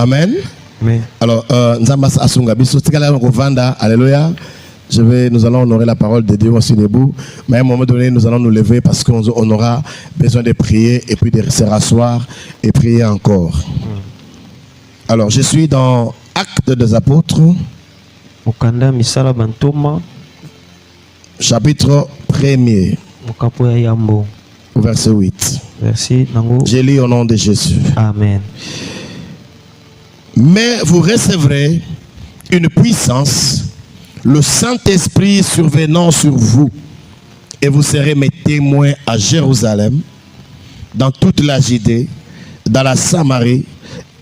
Amen. Amen. Alors, Nzambas Asungabiso, alléluia. Nous allons honorer la parole de Dieu aussi debout. Mais à un moment donné, nous allons nous lever parce qu'on aura besoin de prier et puis de se rasseoir et prier encore. Alors, je suis dans Actes des Apôtres, chapitre 1er, verset 8. Je lis au nom de Jésus. Amen. Mais vous recevrez une puissance, le Saint-Esprit survenant sur vous, et vous serez mes témoins à Jérusalem, dans toute la Judée, dans la Samarie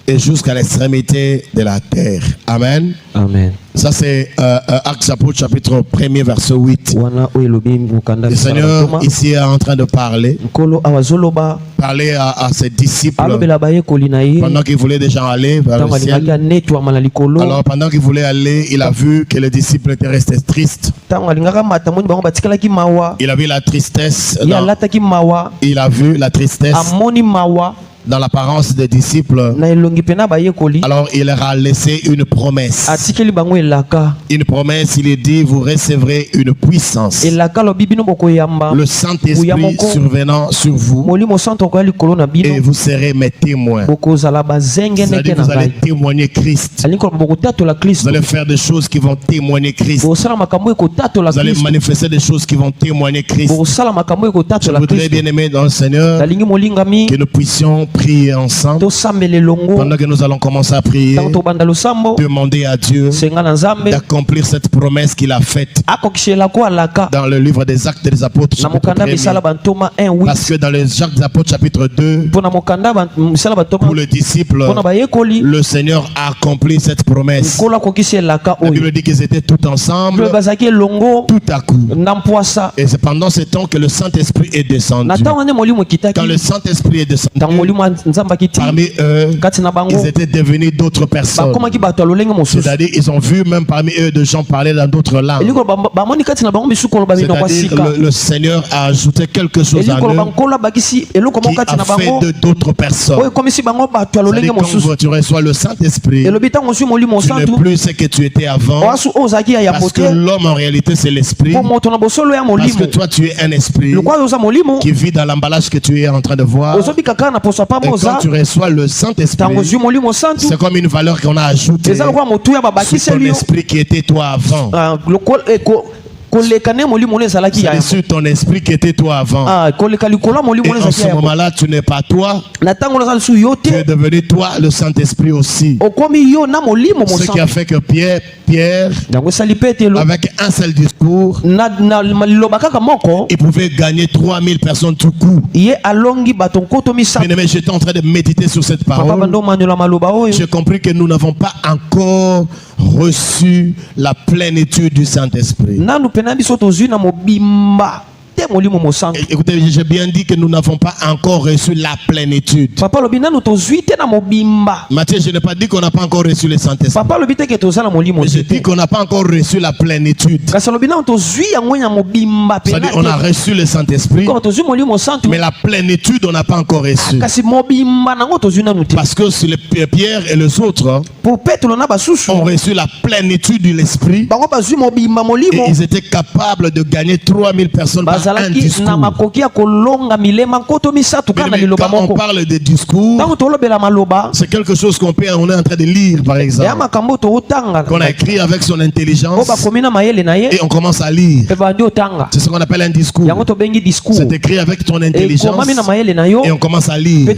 et jusqu'à l'extrémité de la terre. Amen. Amen. Ça c'est Actes chapitre 1er verset 8. Le Seigneur ici est en train de parler à ses disciples pendant qu'il voulait déjà aller vers le ciel. Alors pendant qu'il voulait aller, il a vu que les disciples étaient restés tristes. Il a vu la tristesse. Il a vu la tristesse dans l'apparence des disciples. Alors il leur a laissé une promesse. Une promesse, il est dit, vous recevrez une puissance. Le Saint-Esprit survenant sur vous, et vous serez mes témoins. C'est-à-dire que vous allez témoigner Christ. Vous allez faire des choses qui vont témoigner Christ. Vous allez manifester des choses qui vont témoigner Christ. Je voudrais, bien aimé dans le Seigneur, que nous puissions prier ensemble. Pendant que nous allons commencer à prier, demander à Dieu d'accomplir cette promesse qu'il a faite dans le livre des Actes des Apôtres chapitre 1er. Parce que dans les Actes des Apôtres chapitre 2, pour les disciples, le Seigneur a accompli cette promesse. La Bible dit qu'ils étaient tout ensemble, tout à coup. Et c'est pendant ce temps que le Saint-Esprit est descendu. Quand le Saint-Esprit est descendu, parmi eux, ils étaient devenus d'autres personnes. C'est-à-dire ils ont vu même parmi eux des gens parler dans d'autres langues. C'est-à-dire le Seigneur a ajouté quelque chose à eux qui a fait d'autres personnes. C'est-à-dire quand tu reçois le Saint-Esprit, tu n'es plus ce que tu étais avant. Parce que l'homme en réalité c'est l'esprit. Parce que toi tu es un esprit qui vit dans l'emballage que tu es en train de voir. Et quand tu reçois le Saint-Esprit, c'est comme une valeur qu'on a ajoutée sur ton esprit qui était toi avant. C'est sur ton esprit qui était toi avant. Et en ce moment-là, tu n'es pas toi. Tu es devenu toi, le Saint-Esprit aussi. Ce qui a fait que Pierre, avec un seul discours, il pouvait gagner 3000 personnes tout coup. Bien aimé, j'étais en train de méditer sur cette parole. J'ai compris que nous n'avons pas encore reçu la plénitude du Saint-Esprit. Écoutez, j'ai bien dit que nous n'avons pas encore reçu la plénitude. Matthieu, je n'ai pas dit qu'on n'a pas encore reçu le Saint-Esprit. J'ai dit qu'on n'a pas encore reçu la plénitude. C'est-à-dire on a reçu le Saint-Esprit, mais la plénitude on n'a pas encore reçu. Parce que sur les Pierre et les autres ont reçu la plénitude de l'Esprit. Et ils étaient capables de gagner 3000 personnes par un discours. Quand on parle de discours, c'est quelque chose on est en train de lire par exemple, qu'on a écrit avec son intelligence et on commence à lire. C'est ce qu'on appelle un discours. C'est écrit avec ton intelligence et on commence à lire.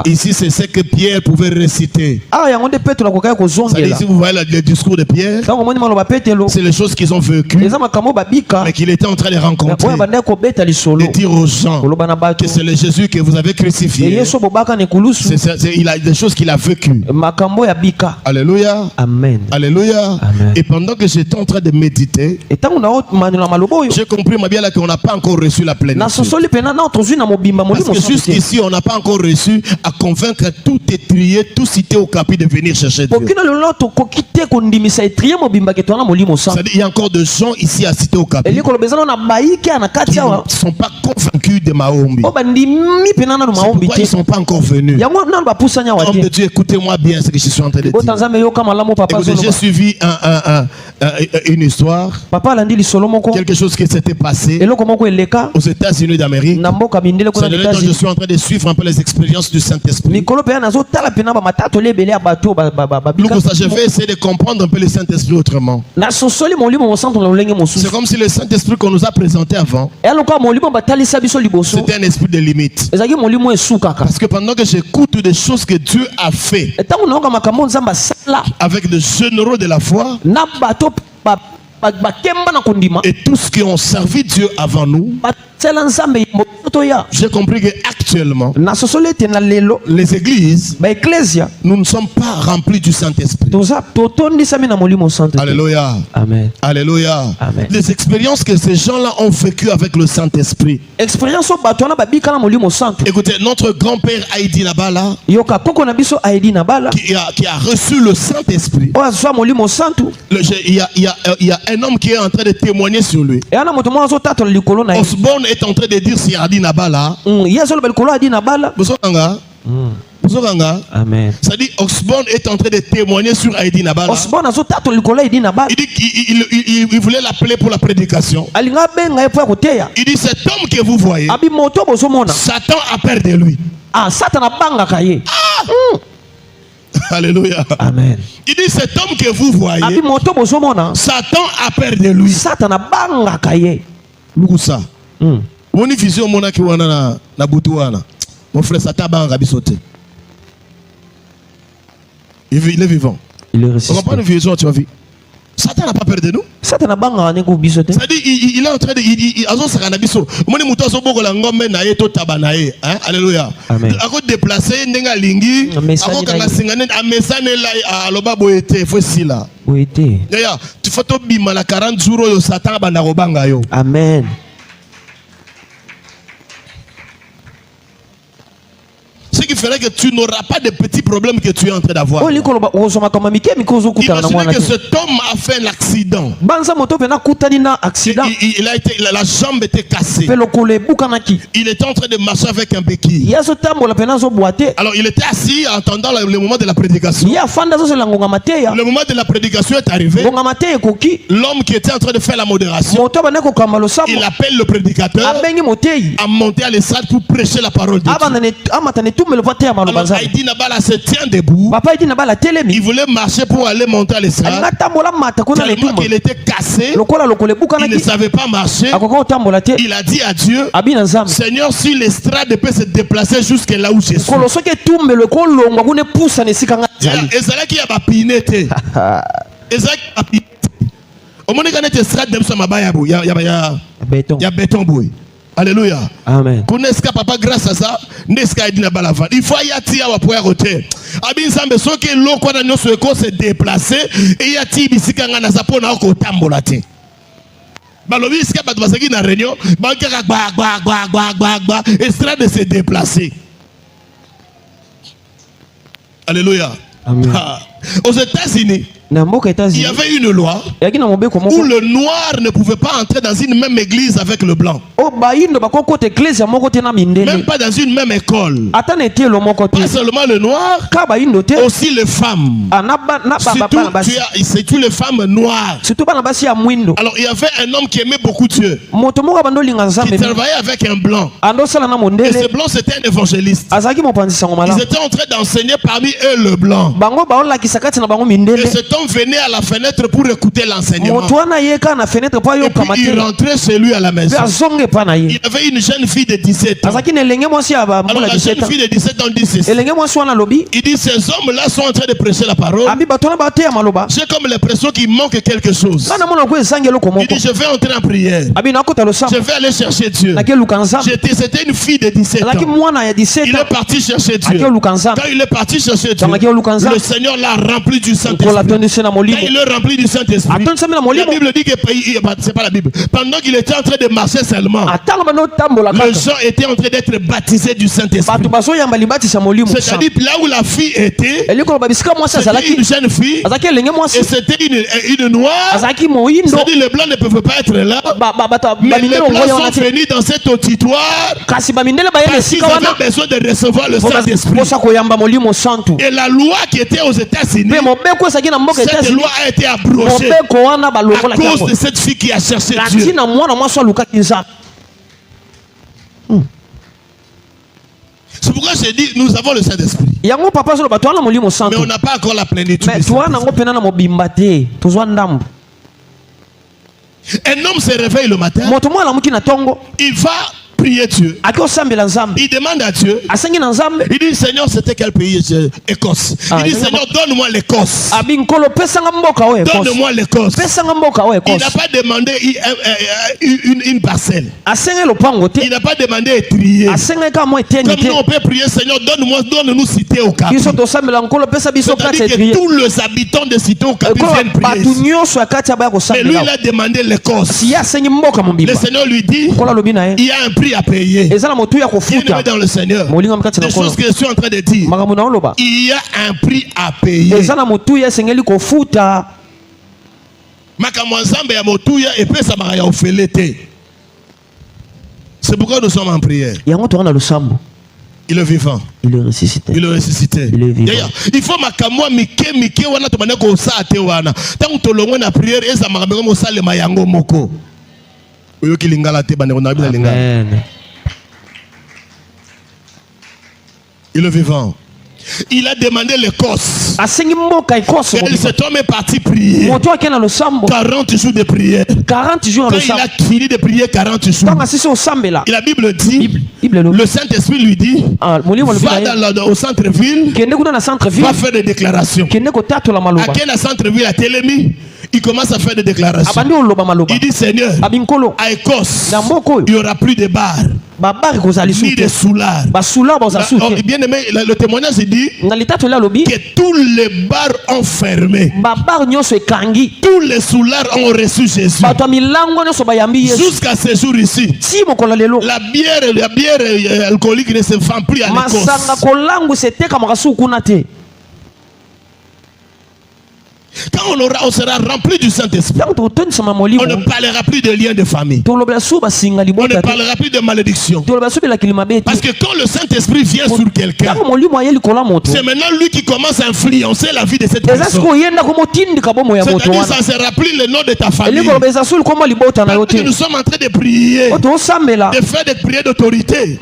Ici c'est ce que Pierre pouvait réciter. C'est-à-dire, si vous voyez le discours de Pierre, c'est les choses qu'ils ont vécues mais qu'il était en train de rencontrer et dire aux gens que c'est le Jésus que vous avez crucifié. Il a des choses qu'il a vécues. Alléluia. Amen. Alléluia. Amen. Et pendant que j'étais en train de méditer, j'ai compris bien là qu'on n'a pas encore reçu la plénitude. Parce que jusqu'ici on n'a pas encore reçu à convaincre tout étrier, tout cité au capi de venir chercher Dieu. C'est-à-dire il y a encore des gens ici à cité au capi ne sont pas convaincus de Maombi. C'est pourquoi ils ne sont pas encore venus. Homme de Dieu, écoutez-moi bien ce que je suis en train de dire. Écoutez, j'ai suivi une histoire, quelque chose qui s'était passé aux États-Unis d'Amérique. C'est le temps je suis en train de suivre un peu les expériences du Saint-Esprit. Donc ça, je vais essayer de comprendre un peu le Saint-Esprit autrement. C'est comme si le Saint-Esprit qu'on nous a présenté avant, c'était un esprit de limite. Parce que pendant que j'écoute des choses que Dieu a fait avec des généraux de la foi et tous ceux qui ont servi Dieu avant nous, j'ai compris que actuellement les églises, nous ne sommes pas remplis du Saint-Esprit. Alléluia. Amen. Alléluia. Amen. Les expériences que ces gens-là ont vécues avec le Saint-Esprit. Écoutez, notre grand-père Haïdi Nabala, qui a reçu le Saint-Esprit, il y a un homme qui est en train de témoigner sur lui. Osborne est en train de dire si Haïdi Nabala, Amen. Ça dit Osborne est en train de témoigner sur Haïdi Nabala. Il dit qu'il voulait l'appeler pour la prédication. Il dit cet homme que vous voyez, Satan a peur de lui. Alléluia. Amen. Il dit cet homme que vous voyez, Satan a peur de lui. Ça. Mon vision mon aki wana na butu wana. Mon frère Satan banga bisote. Il est vivant. Il est ressuscité. On comprend une vision tu as vu. Satan n'a pas peur de nous. Satan n'a pas gagné ko bisote. Ça dit il est en train de azo sakana biso. Moni muto azo bokola ngombe na ye to tabana ye, hein? Alléluia. Ako déplacer ndenga lingi, ako kanga singane amesane la aloba boete fo sila. Boete. Ya tu faut to bima la 40 jours yo Satan banda ko banga yo. Amen. Ce qui ferait que tu n'auras pas de petits problèmes que tu es en train d'avoir. Imaginez que cet homme a fait un accident. Il a été, la jambe était cassée. Il était en train de marcher avec un béquille. Alors il était assis en attendant le moment de la prédication. Le moment de la prédication est arrivé. L'homme qui était en train de faire la modération, il appelle le prédicateur à monter à l'estrade pour prêcher la parole de Dieu. Alors Haïdi Nabala se tient debout. Il voulait marcher pour aller monter à l'estrade. Tellement qu'il était cassé, il ne savait pas marcher. Il a dit à Dieu, Seigneur, si l'estrade peut se déplacer jusque là où je suis. Et c'est là qu'il y a papinete. Et c'est là qu'il y a béton. Alléluia. Amen. Connaissez papa grâce à ça, n'est-ce dit na balava. Il faut y attirer à pouvoir côté. Abin sambe so que l'eau quoi dans ce corps se déplacer et y ati bisika ngana zapo na ko tambola te. Balobi ska bat basaki na réunion, ba estrade de se déplacer. Alléluia. Amen. Aux États-Unis, il y avait une loi où le noir ne pouvait pas entrer dans une même église avec le blanc. Même pas dans une même école. Pas seulement le noir, aussi les femmes. Surtout les femmes noires. Alors il y avait un homme qui aimait beaucoup Dieu, qui travaillait avec un blanc. Et ce blanc c'était un évangéliste. Ils étaient en train d'enseigner parmi eux le blanc. Et cet homme venait à la fenêtre pour écouter l'enseignement. Et puis il rentrait chez lui à la maison. Il avait une jeune fille de 17 ans. Alors la jeune fille de 17 ans dit ceci. Il dit ces hommes-là sont en train de prêcher la parole. J'ai comme l'impression qu'il manque quelque chose. Il dit je vais entrer en prière. Je vais aller chercher Dieu. C'était une fille de 17 ans. Il est parti chercher Dieu. Quand il est parti chercher Dieu, le Seigneur l'a rempli du Saint-Esprit. il est rempli du Saint-Esprit, la Bible dit que c'est pas la Bible. Pendant qu'il était en train de marcher seulement, les gens étaient en train d'être baptisés du Saint-Esprit. C'est-à-dire là où la fille était, c'était une jeune fille et c'était une noire. C'est-à-dire les blancs ne peuvent pas être là, mais les blancs sont venus dans cet auditoire parce qu'ils avaient besoin de recevoir le Saint-Esprit. Et la loi qui était aux États-Unis, cette loi a été abrogée à cause de cette fille qui a cherché Dieu. C'est pourquoi j'ai dit nous avons le Saint-Esprit, mais on n'a pas encore la plénitude. Un homme se réveille le matin, il va prier Dieu, il demande à Dieu, il dit Seigneur, c'était quel pays? Écosse. Il dit Seigneur, donne-moi l'Écosse, donne-moi l'Écosse. Il n'a pas demandé une parcelle, il n'a pas demandé étrier. Comme nous on peut prier Seigneur, donne-nous cité au Cap. C'est-à-dire que tous les habitants de cité au Cap viennent prier. Mais lui il a demandé l'Écosse. Le Seigneur lui dit il y a un prix à payer. Il est dans le Seigneur. Des choses que je suis en train de dire, il y a un prix à payer. C'est pourquoi nous sommes en prière. Il est vivant. Il est ressuscité. Il est ressuscité. Il est vivant. Il faut makamwa mike wana to banako sa te wana. Tant to longwe na prière eza makambo mo sale mayango moko. Oyo kilingala te bane na bila lingala. Amen. Il est vivant. Il a demandé l'Écosse. Et cet homme est parti prier 40 jours de prière. Quand il a fini de prier 40 jours, et la Bible dit, le Saint-Esprit lui dit, va au centre-ville, va faire des déclarations. À quel centre-ville a Télémi? Il commence à faire des déclarations. Il dit Seigneur, à Écosse, il n'y aura plus de bars, ni de soulards. Bien aimé, le témoignage dit que tous les bars ont fermé, tous les soulards ont reçu Jésus. Jusqu'à ce jour ici, la bière alcoolique ne se vend plus à l'Écosse. Quand on sera rempli du Saint-Esprit, on ne parlera plus de liens de famille, on ne parlera plus de malédiction. Parce que quand le Saint-Esprit vient sur quelqu'un, c'est maintenant lui qui commence à influencer la vie de cette personne. C'est-à-dire ça ne sera plus le nom de ta famille. Parce que nous sommes en train de prier, de faire des prières d'autorité.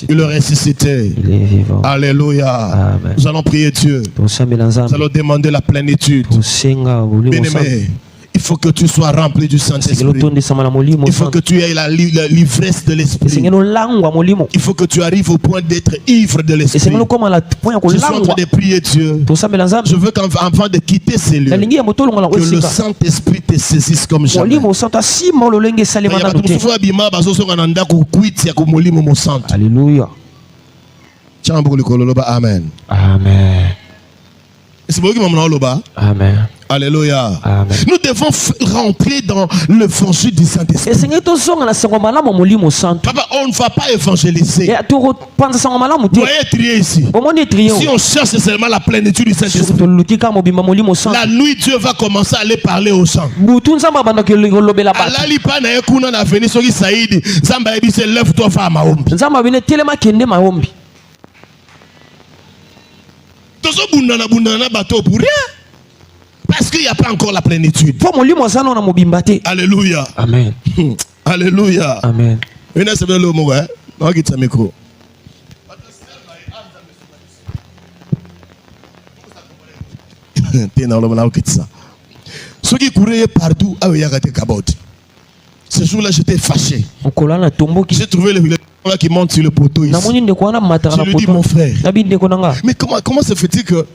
Il est ressuscité. Il est vivant. Alléluia. Amen. Nous allons prier Dieu. Nous allons demander la plénitude. Bien-aimé, il faut que tu sois rempli du Saint-Esprit. Il faut que tu aies l'ivresse de l'Esprit. Il faut que tu arrives au point d'être ivre de l'Esprit. Je suis en train de prier Dieu. Je veux qu'avant de quitter ces lieux, que le Saint-Esprit te saisisse comme jamais. Alléluia. Amen. Amen. Amen. Alléluia. Amen. Nous devons rentrer dans l'évangile du Saint-Esprit. Papa, on ne va pas évangéliser. Vous voyez trier ici. Si on cherche seulement la plénitude du Saint-Esprit, la nuit Dieu va commencer à aller parler aux gens. Lève-toi, va à Maombi. Pour rien. Parce qu'il n'y a pas encore la plénitude. Alléluia. Amen. Alléluia. Amen. Ceux qui couraient partout, ce jour-là, j'étais fâché. J'ai trouvé le gars qui monte sur le poteau ici. Je lui dis, mon frère, mais comment se fait-il que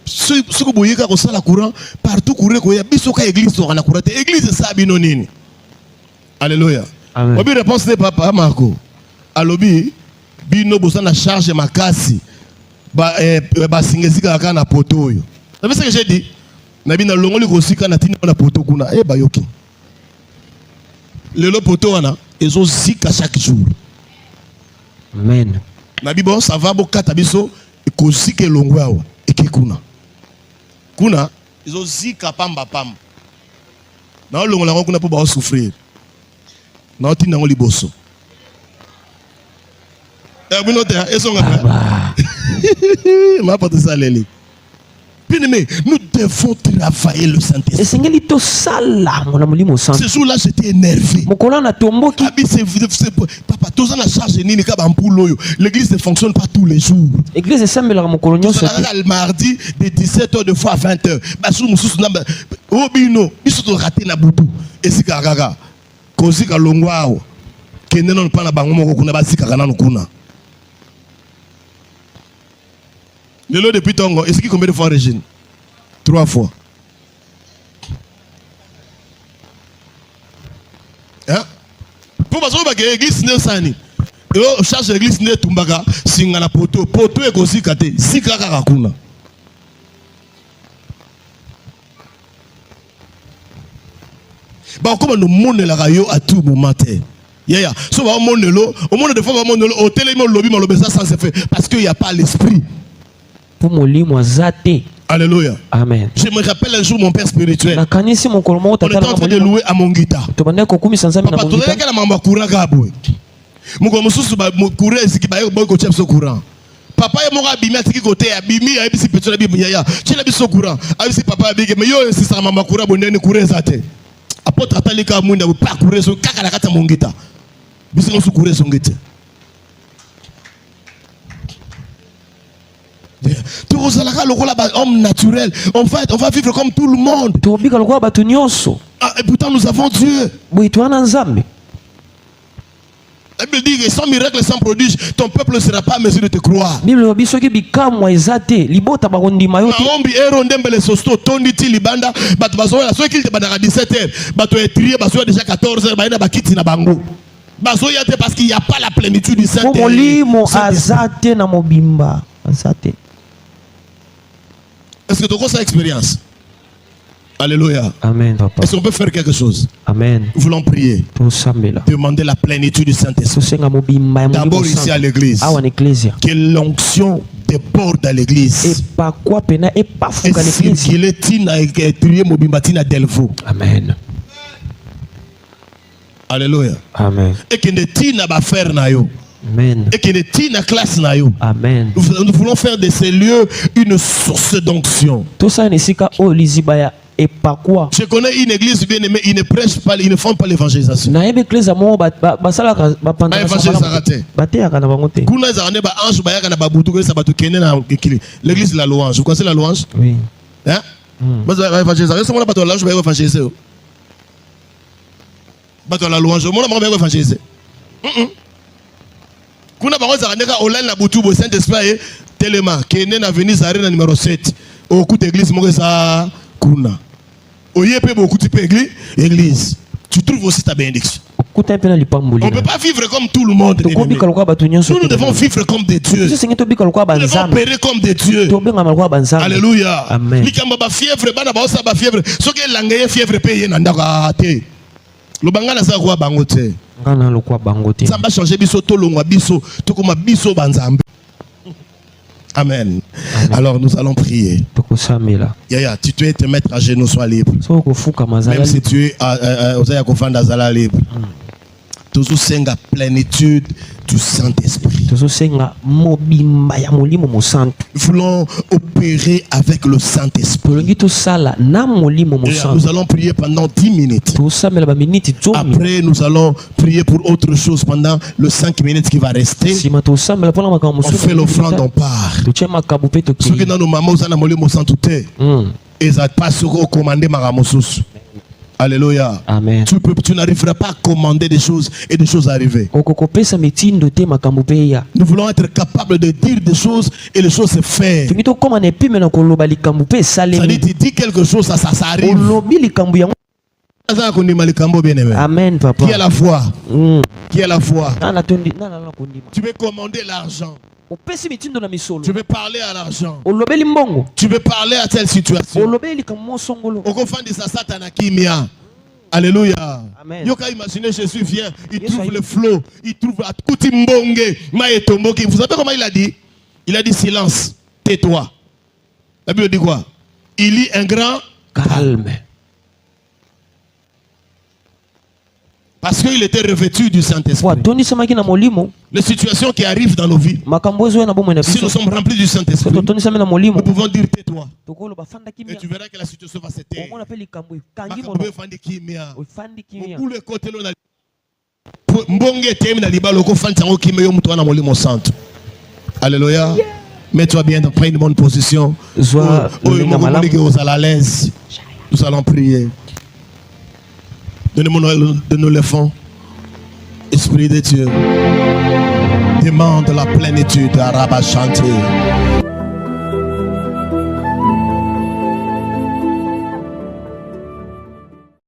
ceux qui ont la courant, partout courir, église, église, ça, binonine. Alléluia. Obi réponse de papa Marco. Alobi, bino bosa na charge makasi. Ba singezi kaka na poteau. Vous savez ce que j'ai dit? Nabi na longoli kosika na tini na poto kuna e bayoki. Le poto wana ezo zika chaque jour. Amen. Nabi bon ça va bokata biso kosika longwa wa ekikuna. Kuna ezo zika pamba pamba. Na longola kuna po ba souffrir. Na tini ngoli boso. Eh vous notez eso ngapa. Ma porte ça leli. Bien-aimé, nous devons travailler le Saint-Esprit. Ce jour-là, j'étais énervé. Papa, tous en charge l'église ne fonctionne pas tous les jours. Le mardi, de 17h de fois à 20h. Et si Kagaga, Kosi Kalongwao, Kenenon Panabango, Kunabasi Kaganan Kuna. Le lot depuis Tongo, est-ce qu'il combien de fois Régine? 3 fois. Hein? Pour parce que l'église n'est pas ni. Et charge l'église n'est Tumbaga, Singana Poto, Poto et Kosi Kate, Sikaka Rakuna. Bah comment nous monde la rayo à tout moment. Yeah. So au monde de fois au monde au télémon lobby mon lobby ça sans effet parce qu'il n'y a pas l'esprit. Alléluia. Amen. Je me rappelle un jour mon père spirituel. On était en train de louer à mon guitare. Papa, tu as dit que la maman courant gaboué. Mon gomousou ba courant ici qui ba yo boy ko chef so courant. Papa et mon abimi a tiki côté abimi a bisi petit abimi yaya. Tu l'as so courant. A bisi papa abimi mais yo c'est ça maman courant bonne courir zate. Apôtre atalika munda pas courir so kaka la kata mon guitare. Bisi no so courir son guitare. Homme naturel. En fait, on va vivre comme tout le monde. Et pourtant, nous avons Dieu. La Bible dit que sans miracle, sans prodige, ton peuple ne sera pas en mesure de te croire. Parce qu'il n'y a pas la plénitude du Saint-Esprit. Est-ce que tu as cette expérience? Alléluia. Amen, papa. Est-ce qu'on peut faire quelque chose? Amen. Nous voulons prier. Demander la plénitude du Saint-Esprit. D'abord ici à l'église. Que l'onction déborde à l'église. Et qu'il est trié Mobimbatina Delvaux. Amen. Alléluia. Amen. Et qu'il ne tina ba faire na yo. Amen. Et qu'il ne tina classe na yo. Amen. Nous voulons faire de ces lieux une source d'onction. Tout ça nesika o lizibaya et pas quoi. Je connais une église bien aimée, ils ne prêchent pas, ils ne font pas l'évangélisation. Na église mo ba sala ba panda l'évangélisation. Kuna za ba ange ba yaka na ba butu ko sa ba to kene na kili. L'église de la louange. Vous connaissez la louange? Oui. Hein? Moi ba évangélisation, c'est moi ba to la louange ba évangéliser. Ba to la louange, moi ba évangéliser. Kuna bango za ndeka online na butu bo Saint-Esprit tellement kene na Venise Arena numéro 7 au coup d'église mo ça kuna oyepe beaucoup de église tu trouves aussi ta bénédiction. On ne peut pas vivre comme tout le monde. Nous devons vivre comme des dieux. Nous devons opérer comme des dieux. Alléluia. Amen. Fièvre bana ba osa ba fièvre so ke langaye fièvre paye na ndaka te lo bangana sa kwa bango te. Ça va changer biso to longwa biso to koma biso banzambe. Amen. Amen. Alors nous allons prier. Yaya, tu dois te mettre à genoux, sois libre. Même si tu es à libre. Toujours senga plénitude du Saint-Esprit. Nous voulons opérer avec le Saint-Esprit. Nous allons prier pendant 10 minutes. Après, nous allons prier pour autre chose pendant les 5 minutes qui va rester. On fait l'offrande, on part. Ceux qui dans nos mamans, ils n'ont pas commandé Maramosus. Alléluia. Amen. Tu n'arriveras pas à commander des choses et des choses arriver. Nous voulons être capables de dire des choses et les choses se faire. C'est-à-dire, tu dis quelque chose, ça arrive. Amen, papa. Qui a la foi? Qui a la foi? Tu veux commander l'argent. Tu veux parler à l'argent. Tu veux parler à telle situation. Alléluia. Yoka imaginez Jésus vient, il trouve le flot, il trouve la Koutimbonge, Maëtomboki. Vous savez comment il a dit? Il a dit silence, tais-toi. La Bible dit quoi? Il y a un grand calme. Parce qu'il était revêtu du Saint-Esprit. Les situations qui arrivent dans nos vies, si nous sommes remplis du Saint-Esprit, nous pouvons dire tais-toi. Et tu verras que la situation va se taire. Alléluia. Mets-toi bien, prends une bonne position. Nous allons prier. Donnez-nous le fond. Esprit de Dieu, demande la plénitude à Rabba chanter.